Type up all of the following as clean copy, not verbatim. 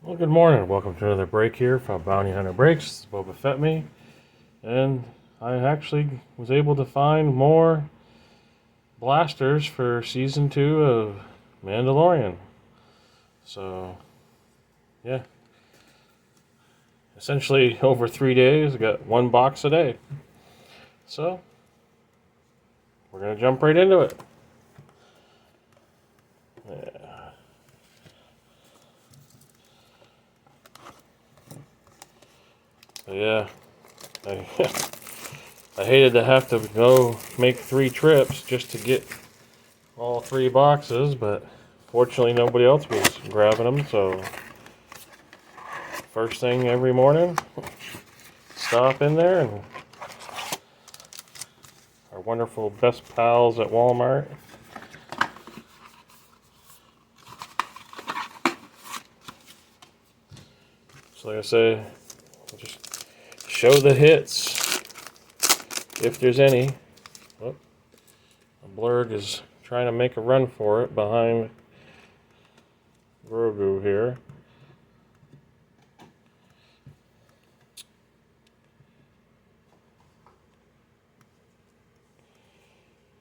Well, good morning. Welcome to another break here from Bounty Hunter Breaks. It's Boba Fett me, and I actually was able to find more blasters for season 2 of Mandalorian. So, yeah, essentially over 3 days, I got one box a day. So, we're gonna jump right into it. Yeah. But yeah, I, I hated to have to go make 3 trips just to get all 3 boxes, but fortunately nobody else was grabbing them, so first thing every morning, stop in there and our wonderful best pals at Walmart. So like I say, just show the hits if there's any. Oh, a blurg is trying to make a run for it behind Grogu here.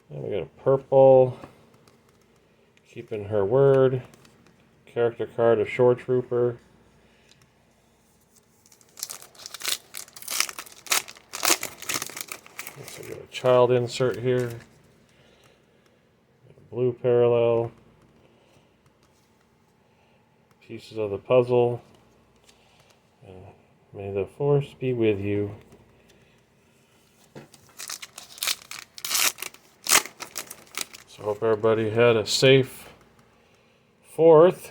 And we got a purple, keeping her word. Character card of Shore Trooper. So we got a child insert here. A blue parallel. Pieces of the puzzle. And may the force be with you. So hope everybody had a safe 4th.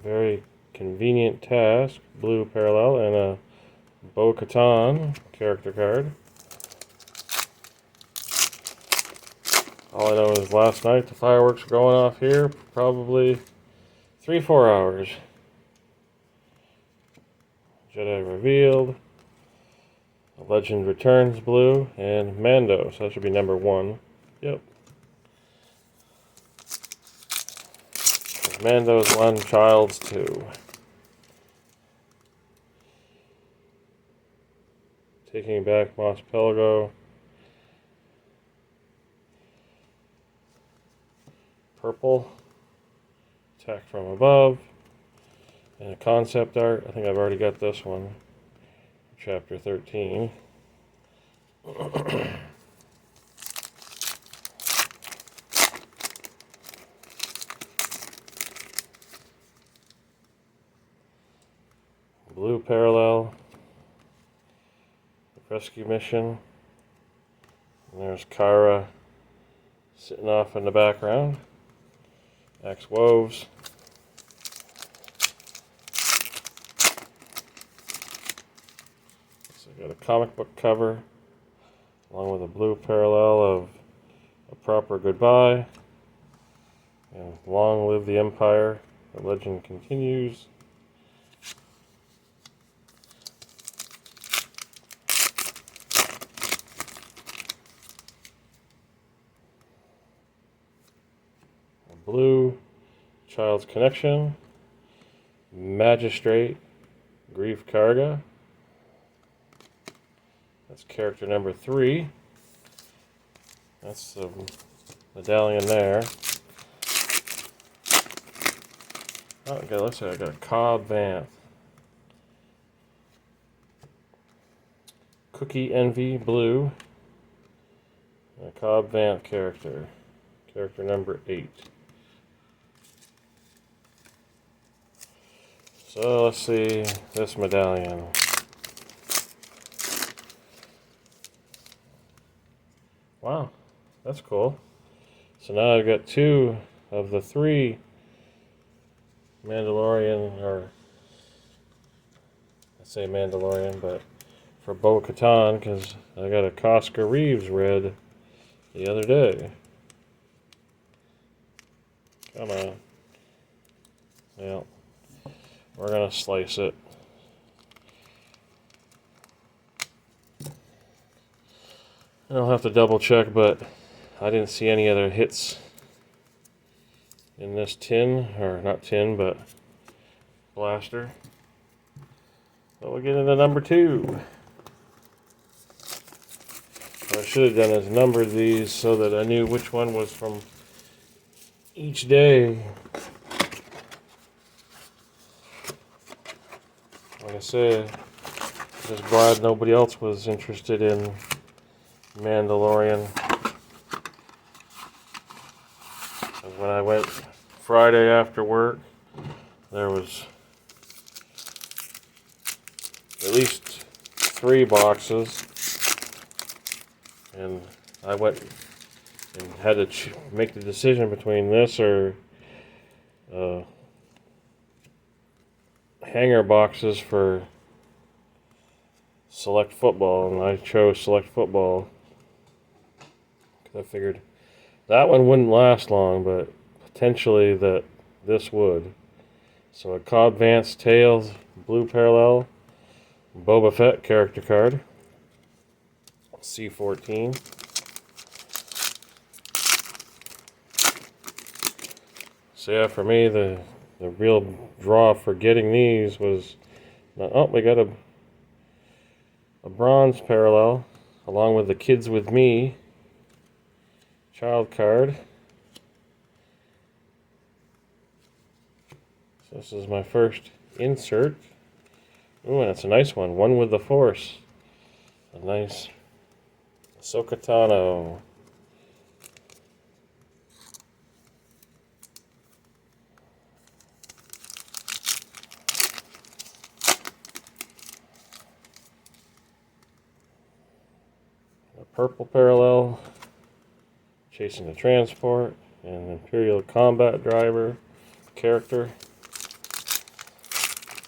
Very convenient task. Blue parallel and a Bo-Katan character card. All I know is last night the fireworks were going off here, probably 3-4 hours. Jedi revealed. The Legend returns blue and Mando, so that should be number 1. Yep. Mando's 1, Child's 2. Taking back Mos Pelgo. Purple. Attack from above. And a concept art. I think I've already got this one. Chapter 13. Blue parallel. Rescue mission. And there's Kyra sitting off in the background. Axe Woves. So I got a comic book cover along with a blue parallel of A Proper Goodbye and Long Live the Empire. The legend continues. Blue, Child's Connection, Magistrate, Grief Karga. That's character number 3. That's the medallion there. Oh, okay, let's see, I got a Cobb Vanth. Cookie Envy, blue. And a Cobb Vanth character. Character number 8. So let's see this medallion. Wow, that's cool. So now I've got 2 of the 3 Mandalorian, or I say Mandalorian, but for Bo-Katan, because I got a Cosca Reeves red the other day. Come on. Well, we're going to slice it. I'll have to double check, but I didn't see any other hits in this tin, or not tin, but blaster. So we'll get into number 2. What I should have done is numbered these so that I knew which one was from each day. Like I said, just glad nobody else was interested in Mandalorian. When I went Friday after work, there was at least 3 boxes, and I went and had to make the decision between this or hanger boxes for Select Football, and I chose Select Football because I figured that one wouldn't last long, but potentially that this would. So a Cobb Vance Tails Blue Parallel Boba Fett character card, C14. So yeah, for me, the real draw for getting these was, we got a bronze parallel along with the Kids With Me child card. So this is my first insert. Ooh, and it's a nice one. One with the Force. A nice Ahsoka Tano. A purple parallel. Chasing the Transport. And Imperial Combat Driver character.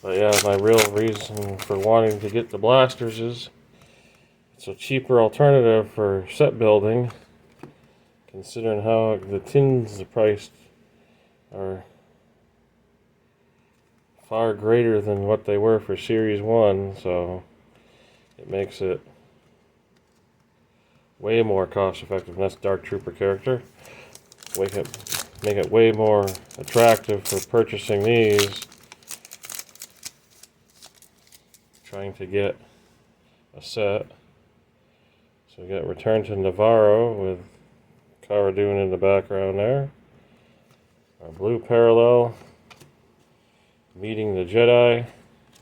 But yeah, my real reason for wanting to get the blasters is it's a cheaper alternative for set building, considering how the tins priced are far greater than what they were for Series 1, so it makes it way more cost effective. And that's Dark Trooper character. Make it way more attractive for purchasing these. Trying to get a set. So we got Return to Navarro with Cara Dune in the background there. Our blue parallel, Meeting the Jedi,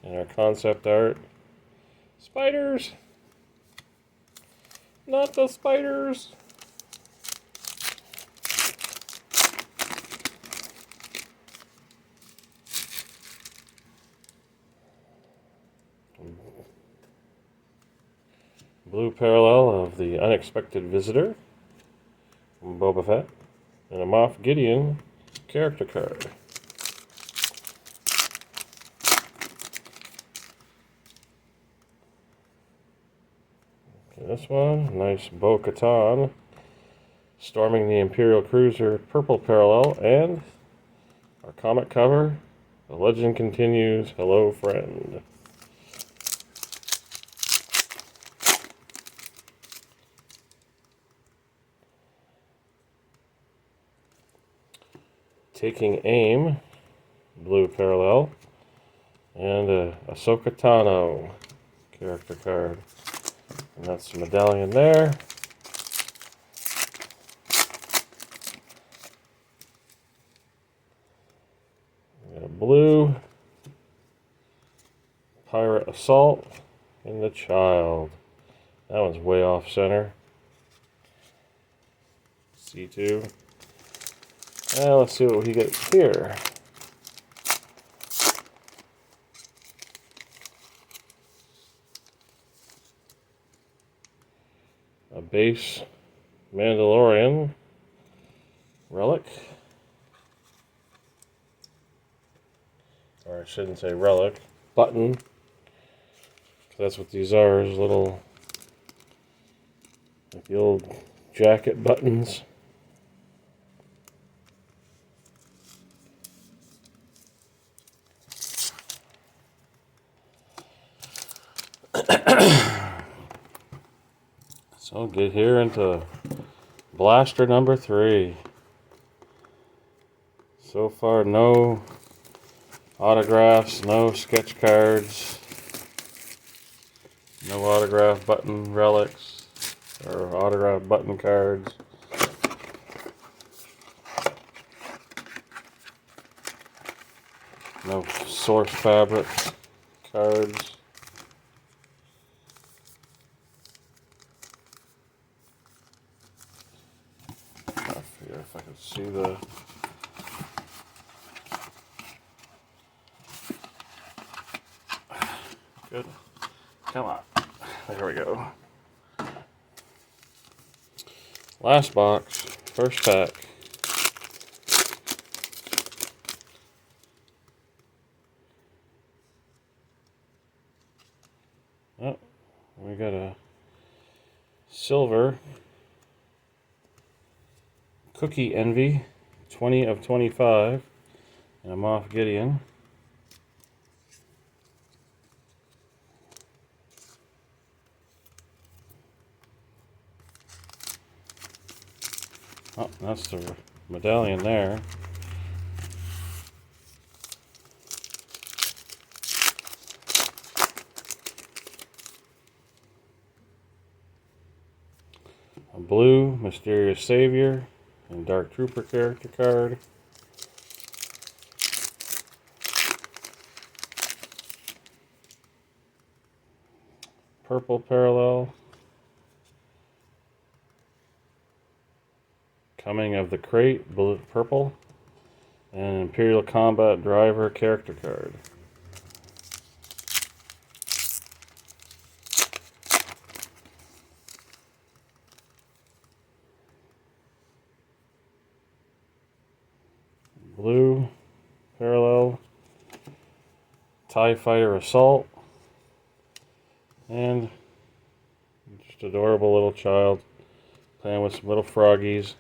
and our concept art. Spiders! Not the spiders! Blue parallel of the Unexpected Visitor from Boba Fett, and a Moff Gideon character card. Okay, this one, nice Bo-Katan storming the Imperial Cruiser purple parallel, and our comic cover, The Legend Continues, Hello Friend. Taking Aim, blue parallel, and a Ahsoka Tano character card. And that's the medallion there. We got a blue Pirate Assault and the Child. That one's way off center. C2. Let's see what we get here. A base Mandalorian relic. Or I shouldn't say relic. Button. That's what these are, is little, like the old jacket buttons. So get here into blaster number 3. So far, no autographs, no sketch cards, no autograph button relics or autograph button cards. No source fabric cards. I figure if I could see the good. Come on. There we go. Last box, first pack. Oh, we got a silver Cookie Envy, 20 of 25, and a Moff Gideon. Oh, that's the medallion there. A blue Mysterious Savior and Dark Trooper character card. Purple parallel. Coming of the Crate, blue, purple. And Imperial Combat Driver character card. Blue parallel. TIE Fighter Assault. And just adorable little child playing with some little froggies.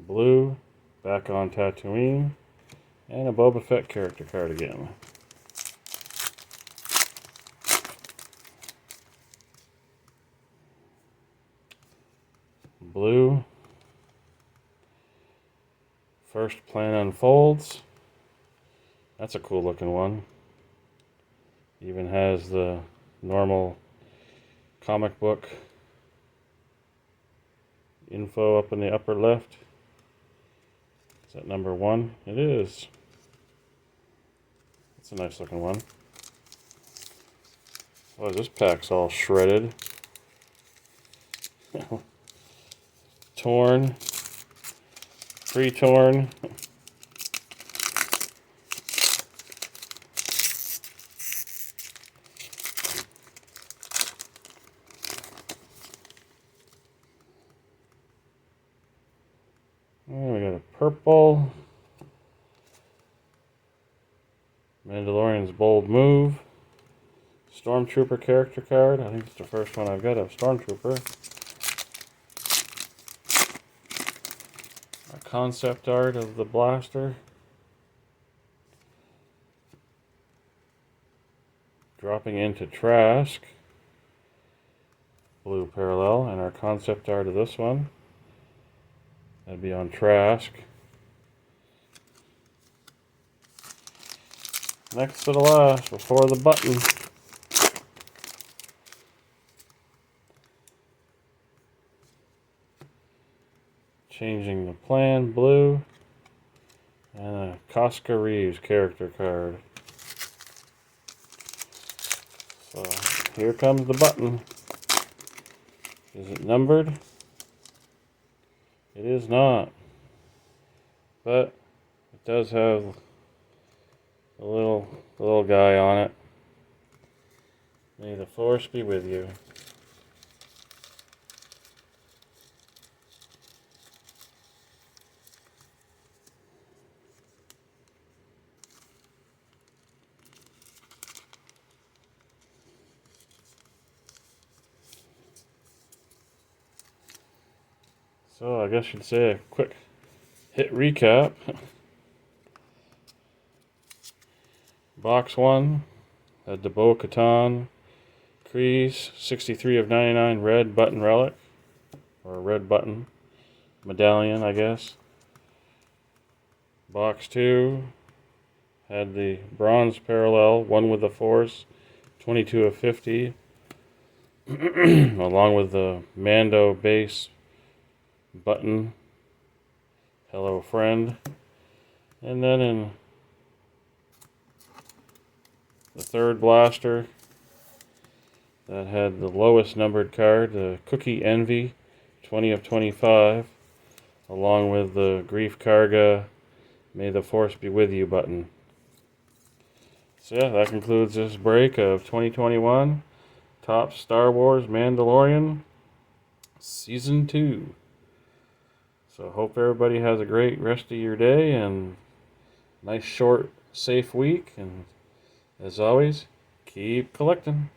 Blue, back on Tatooine, and a Boba Fett character card again. Blue, First Plan Unfolds. That's a cool looking one. Even has the normal comic book info up in the upper left. Is that number 1? It is. It's a nice looking one. Oh, this pack's all shredded. Torn. Pre-torn. We got a purple. Mandalorian's Bold Move. Stormtrooper character card. I think it's the first one I've got of Stormtrooper. A concept art of the blaster. Dropping into Trask. Blue parallel. And our concept art of this one. That'd be on Trask. Next to the last, before the button. Changing the Plan, blue. And a Casca Reeves character card. So, here comes the button. Is it numbered? It is not. But it does have the little guy on it. May the Force be with you. So I guess you'd say a quick hit recap. Box 1, Had the Bo-Katan Kreese 63 of 99 red button relic, or red button medallion, I guess. Box 2 had the bronze parallel, one with the Force, 22 of 50, along with the Mando base button, hello friend. And then in the third blaster, that had the lowest numbered card, the Cookie Envy, 20 of 25, along with the Grief Karga, May the Force be with you button. So yeah, that concludes this break of 2021 Top Star Wars Mandalorian Season 2. So hope everybody has a great rest of your day and nice, short, safe week. And as always, keep collecting.